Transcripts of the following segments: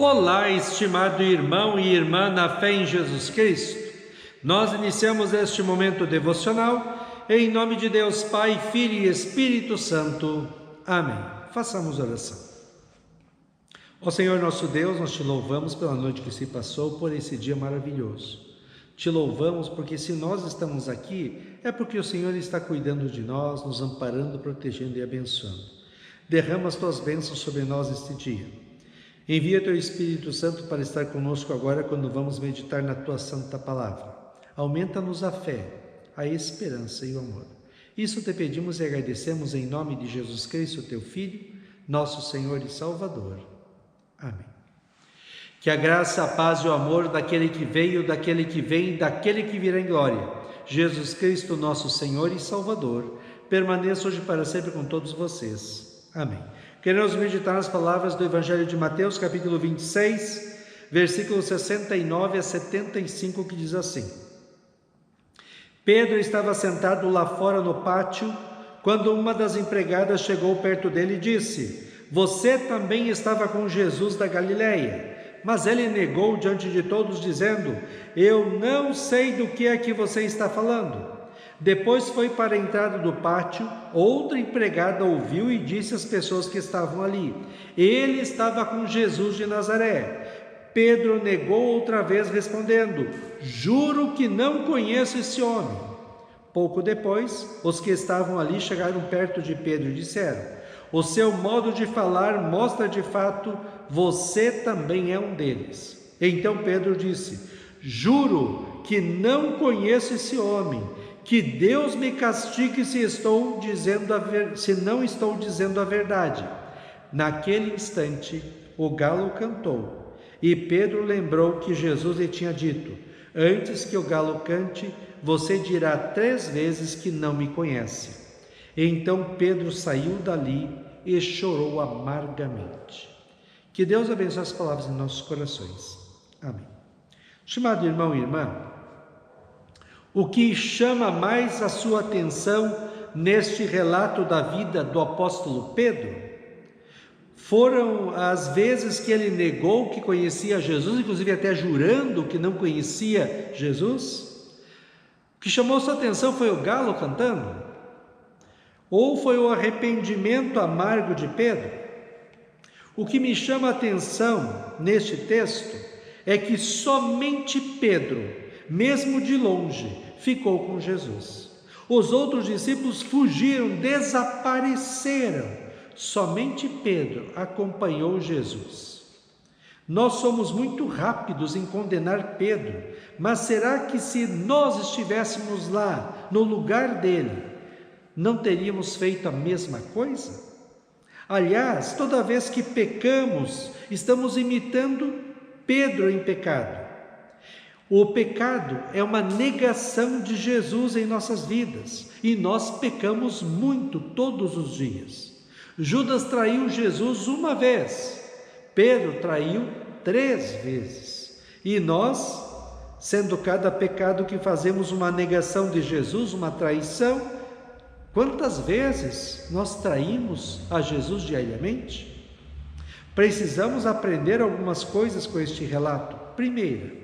Olá, estimado irmão e irmã na fé em Jesus Cristo. Nós iniciamos este momento devocional em nome de Deus Pai, Filho e Espírito Santo. Amém. Façamos oração. Ó Senhor nosso Deus, nós te louvamos pela noite que se passou, por esse dia maravilhoso. Te louvamos porque se nós estamos aqui, é porque o Senhor está cuidando de nós, nos amparando, protegendo e abençoando. Derrama as tuas bênçãos sobre nós este dia. Envia teu Espírito Santo para estar conosco agora quando vamos meditar na tua santa palavra. Aumenta-nos a fé, a esperança e o amor. Isso te pedimos e agradecemos em nome de Jesus Cristo, teu Filho, nosso Senhor e Salvador. Amém. Que a graça, a paz e o amor daquele que veio, daquele que vem, daquele que virá em glória, Jesus Cristo, nosso Senhor e Salvador, permaneça hoje para sempre com todos vocês. Amém. Queremos meditar nas palavras do Evangelho de Mateus, capítulo 26, versículos 69 a 75, que diz assim: Pedro estava sentado lá fora no pátio, quando uma das empregadas chegou perto dele e disse: Você também estava com Jesus da Galileia. Mas ele negou diante de todos, dizendo: Eu não sei do que é que você está falando. Depois foi para a entrada do pátio, outra empregada ouviu e disse às pessoas que estavam ali: Ele estava com Jesus de Nazaré. Pedro negou outra vez, respondendo: Juro que não conheço esse homem. Pouco depois, os que estavam ali chegaram perto de Pedro e disseram: O seu modo de falar mostra de fato, você também é um deles. Então Pedro disse: Juro que não conheço esse homem. Que Deus me castigue se não estou dizendo a verdade. Naquele instante, o galo cantou, e Pedro lembrou que Jesus lhe tinha dito: Antes que o galo cante, você dirá 3 vezes que não me conhece. Então Pedro saiu dali e chorou amargamente. Que Deus abençoe as palavras em nossos corações. Amém. Estimado irmão e irmã, o que chama mais a sua atenção neste relato da vida do apóstolo Pedro foram as vezes que ele negou que conhecia Jesus, inclusive até jurando que não conhecia Jesus. O que chamou sua atenção foi o galo cantando? Ou foi o arrependimento amargo de Pedro? O que me chama a atenção neste texto é que somente Pedro, mesmo de longe, ficou com Jesus. Os outros discípulos fugiram, desapareceram. Somente Pedro acompanhou Jesus. Nós somos muito rápidos em condenar Pedro, mas será que se nós estivéssemos lá, no lugar dele, não teríamos feito a mesma coisa? Aliás, toda vez que pecamos, estamos imitando Pedro em pecado. O pecado é uma negação de Jesus em nossas vidas, e nós pecamos muito todos os dias. Judas traiu Jesus uma vez, Pedro traiu 3 vezes, e nós, sendo cada pecado que fazemos uma negação de Jesus, uma traição, quantas vezes nós traímos a Jesus diariamente? Precisamos aprender algumas coisas com este relato. Primeira,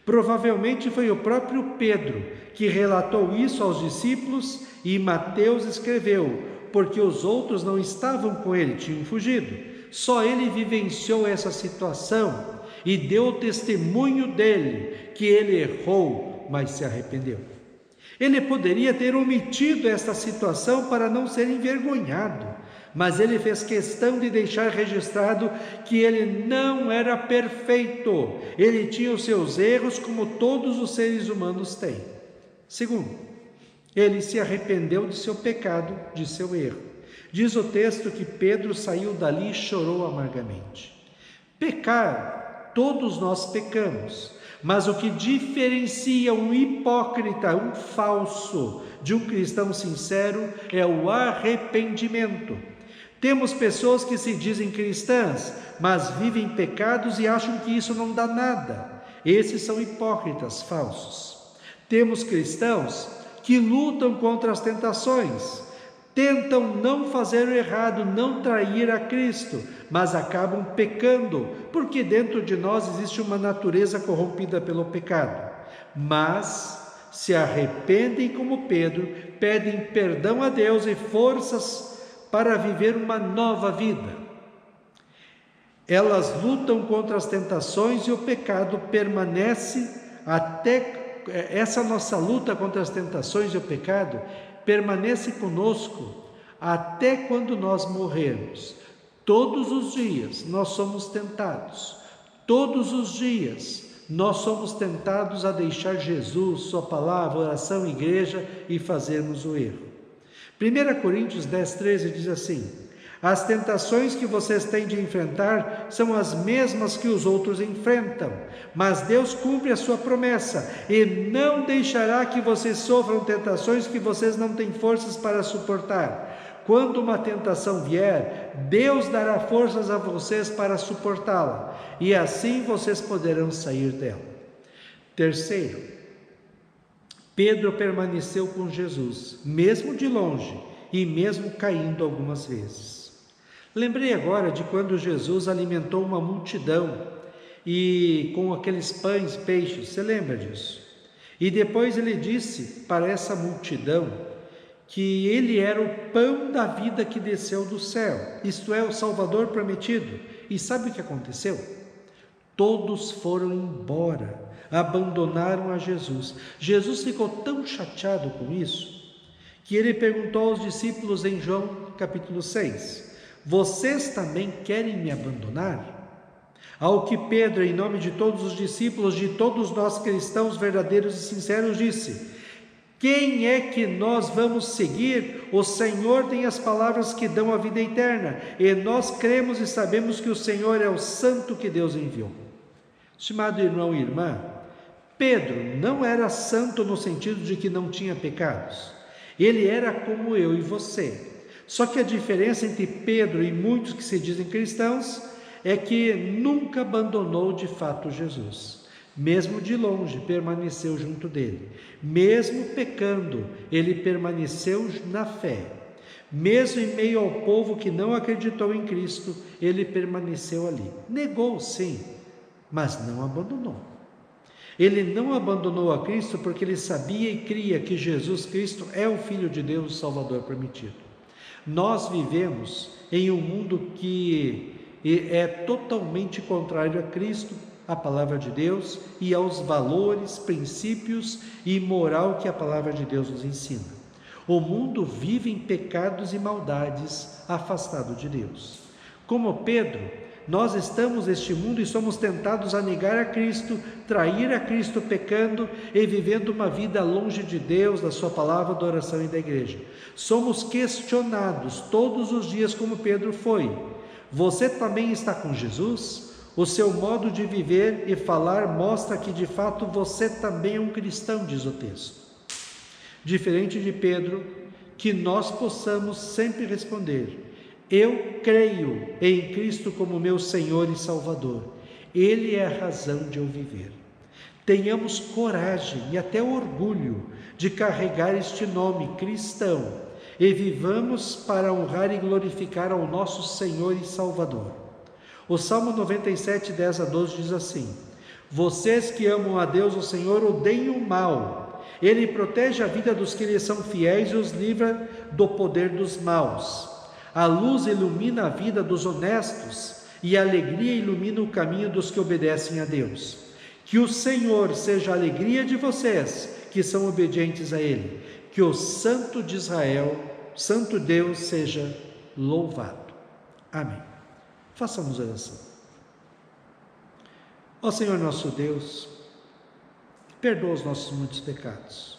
provavelmente foi o próprio Pedro que relatou isso aos discípulos e Mateus escreveu, porque os outros não estavam com ele, tinham fugido. Só ele vivenciou essa situação e deu o testemunho dele, que ele errou, mas se arrependeu. Ele poderia ter omitido esta situação para não ser envergonhado, mas ele fez questão de deixar registrado que ele não era perfeito. Ele tinha os seus erros, como todos os seres humanos têm. Segundo, ele se arrependeu de seu pecado, de seu erro. Diz o texto que Pedro saiu dali e chorou amargamente. Pecar, todos nós pecamos, mas o que diferencia um hipócrita, um falso, de um cristão sincero é o arrependimento. Temos pessoas que se dizem cristãs, mas vivem pecados e acham que isso não dá nada. Esses são hipócritas falsos. Temos cristãos que lutam contra as tentações, tentam não fazer o errado, não trair a Cristo, mas acabam pecando, porque dentro de nós existe uma natureza corrompida pelo pecado. Mas se arrependem como Pedro, pedem perdão a Deus e forças para viver uma nova vida. Elas lutam contra as tentações e o pecado permanece até... Essa nossa luta contra as tentações e o pecado permanece conosco até quando nós morrermos. Todos os dias nós somos tentados. Todos os dias nós somos tentados a deixar Jesus, sua palavra, oração, igreja e fazermos o erro. 1 Coríntios 10:13 diz assim: as tentações que vocês têm de enfrentar são as mesmas que os outros enfrentam, mas Deus cumpre a sua promessa e não deixará que vocês sofram tentações que vocês não têm forças para suportar. Quando uma tentação vier, Deus dará forças a vocês para suportá-la, e assim vocês poderão sair dela. Terceiro, Pedro permaneceu com Jesus, mesmo de longe e mesmo caindo algumas vezes. Lembrei agora de quando Jesus alimentou uma multidão e com aqueles pães e peixes, você lembra disso? E depois ele disse para essa multidão que ele era o pão da vida que desceu do céu, isto é, o Salvador prometido. E sabe o que aconteceu? Todos foram embora, abandonaram a Jesus. Jesus ficou tão chateado com isso, que ele perguntou aos discípulos em João capítulo 6, vocês também querem me abandonar? Ao que Pedro, em nome de todos os discípulos, de todos nós cristãos verdadeiros e sinceros, disse: quem é que nós vamos seguir? O Senhor tem as palavras que dão a vida eterna, e nós cremos e sabemos que o Senhor é o Santo que Deus enviou. Estimado irmão e irmã, Pedro não era santo no sentido de que não tinha pecados. Ele era como eu e você. Só que a diferença entre Pedro e muitos que se dizem cristãos é que nunca abandonou de fato Jesus. Mesmo de longe, permaneceu junto dele. Mesmo pecando, ele permaneceu na fé. Mesmo em meio ao povo que não acreditou em Cristo, ele permaneceu ali. Negou, sim, mas não abandonou. Ele não abandonou a Cristo porque ele sabia e cria que Jesus Cristo é o Filho de Deus, o Salvador prometido. Nós vivemos em um mundo que é totalmente contrário a Cristo, à palavra de Deus e aos valores, princípios e moral que a palavra de Deus nos ensina. O mundo vive em pecados e maldades, afastado de Deus. Como Pedro, nós estamos neste mundo e somos tentados a negar a Cristo, trair a Cristo pecando e vivendo uma vida longe de Deus, da sua palavra, da oração e da igreja. Somos questionados todos os dias como Pedro foi. Você também está com Jesus? O seu modo de viver e falar mostra que de fato você também é um cristão, diz o texto. Diferente de Pedro, que nós possamos sempre responder: eu creio em Cristo como meu Senhor e Salvador. Ele é a razão de eu viver. Tenhamos coragem e até orgulho de carregar este nome cristão e vivamos para honrar e glorificar ao nosso Senhor e Salvador. O Salmo 97, 10-12 diz assim: vocês que amam a Deus, o Senhor, odeiem o mal. Ele protege a vida dos que lhe são fiéis e os livra do poder dos maus. A luz ilumina a vida dos honestos e a alegria ilumina o caminho dos que obedecem a Deus. Que o Senhor seja a alegria de vocês que são obedientes a Ele. Que o Santo de Israel, Santo Deus, seja louvado. Amém. Façamos oração. Ó Senhor nosso Deus, perdoa os nossos muitos pecados.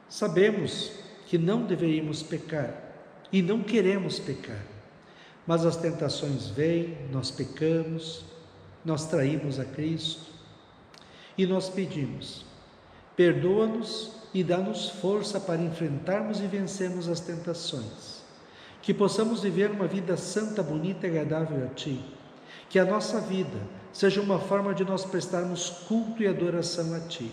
Sabemos que não deveríamos pecar e não queremos pecar, mas as tentações vêm, nós pecamos, nós traímos a Cristo e nós pedimos: perdoa-nos e dá-nos força para enfrentarmos e vencermos as tentações, que possamos viver uma vida santa, bonita e agradável a Ti, que a nossa vida seja uma forma de nós prestarmos culto e adoração a Ti,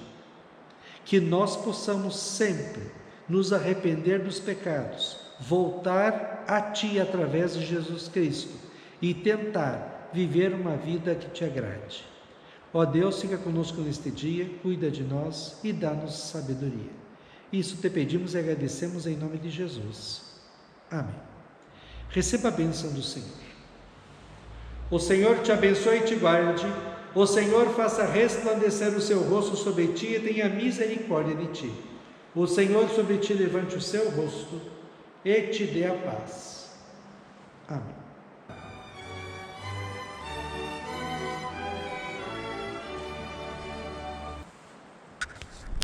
que nós possamos sempre nos arrepender dos pecados, voltar a Ti através de Jesus Cristo e tentar viver uma vida que Te agrade. Ó Deus, fica conosco neste dia, cuida de nós e dá-nos sabedoria. Isso Te pedimos e agradecemos em nome de Jesus. Amém. Receba a bênção do Senhor. O Senhor te abençoe e te guarde. O Senhor faça resplandecer o seu rosto sobre ti e tenha misericórdia de ti. O Senhor sobre ti levante o seu rosto e te dê a paz. Amém.